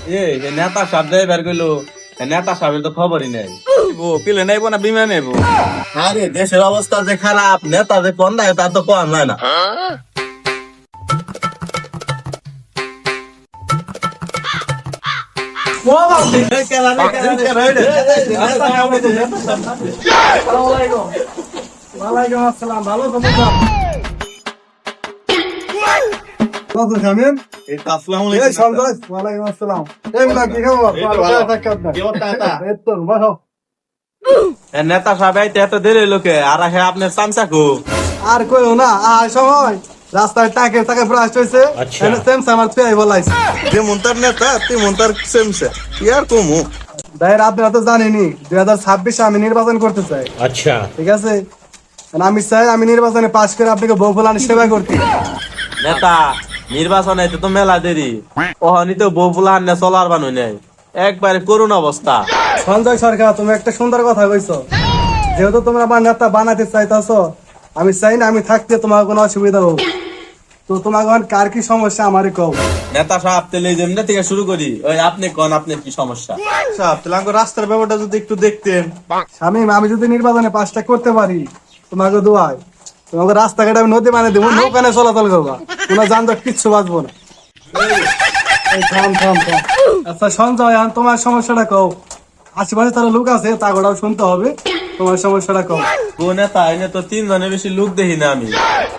নেতা সাহেব যাইবার কইলো, নেতা সাহেবের তো খবরই নেই। পিলে নেবো না বিমা নেবো? আরে দেশের অবস্থা যে খারাপ, নেতা যে কোন নাই তা তো কোয়া যায় না। নেতা সাহেব আইতে এত দেরি লোকে, আর আপনার চামচা খু আর কইও না সময় রাস্তায় টাকে টাকে ব্রাস্ট হয়েছে আমার পেয়ে বলাইছে। যেমন তার নেতা তেমন তার সেমসা, কি আর কমু। ভাইয়ের আপনারা তো জানেনি 2026 আমি নির্বাচন করতে চাই। আচ্ছা, ঠিক আছে, আমি চাই আমি নির্বাচনে পাশ করে আপনাকে বউ ফুলানি সেবা করতে। নেতা নির্বাচন আইতে তো মেলা দেরি, ওহনি তো বউ ফুলান না চলার বানু নেই, একবারে করুণ অবস্থা। সঞ্জয় সরকার, তুমি একটা সুন্দর কথা কইছো। যেহেতু তোমরা আমার নেতা বানাতে চাইতাছো, আমি চাই না আমি থাকতে তোমার কোনো অসুবিধা হোক। তো তোমার কার কি সমস্যা আমারে কও। নেতা সাহেব তাহলে এই জন্য থেকে শুরু করি, ওই আপনি কোন আপনার কি সমস্যা? সাহেব তাহলে আমাকে রাস্তার ব্যাপারটা যদি একটু দেখতেন। শামীম, আমি যদি নির্বাচনে পাশটা করতে পারি তোমাকে দোয়াই, তোমাকে রাস্তাঘাটে আমি নদী বানিয়ে দেবো, নৌকানে চলাচল করবা, কোনো যানজট কিচ্ছু বাঁচবো না। এই থাম থাম থাম। আচ্ছা সঞ্জয়, এখন তোমার সমস্যাটা কও। আশেপাশে তারা লোক আছে, তা গোটাও শুনতে হবে। তোমার সমস্যাটা কও। গো নেতা, এনে তো 3 জনের বেশি লোক দেখি না আমি।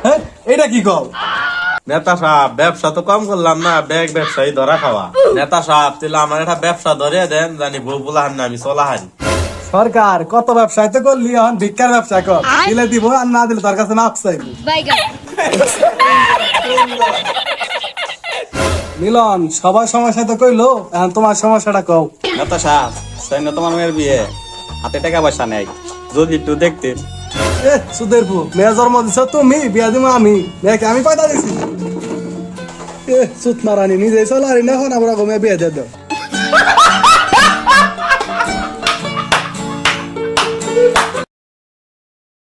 হ্যাঁ, এটা কি কও? নেতা সাহেব ব্যবসা তো কম করলাম না, ব্যাগ ব্যবসায়ী ধরা খাওয়া। নেতা সাহেব তাহলে আমার একটা ব্যবসা ধরে দেন, জানি বউ বুলাহান না আমি চলা হারি। সরকার কত ব্যবসায় তো করলি, এখন ভিক্ষার ব্যবসা কর। দিলে দিব, আর না দিলে তার কাছে মাপ চাইবো। মিলন, সবার সমস্যা তো কইলো, এখন তোমার সমস্যাটা কও। নেতা সাহেব চাই না তোমার মেয়ের বিয়ে, হাতে টাকা পয়সা নেই, যদি একটু দেখতে। সুদের পু মেয়ে জন্ম দিছ তুমি, বিয়া দিব আমি, মেয়েকে আমি কয়টা দিছি। সুত মারানি নিজে চলারি না, এখন আমরা মেয়ে বিয়ে দিয়ে দাও।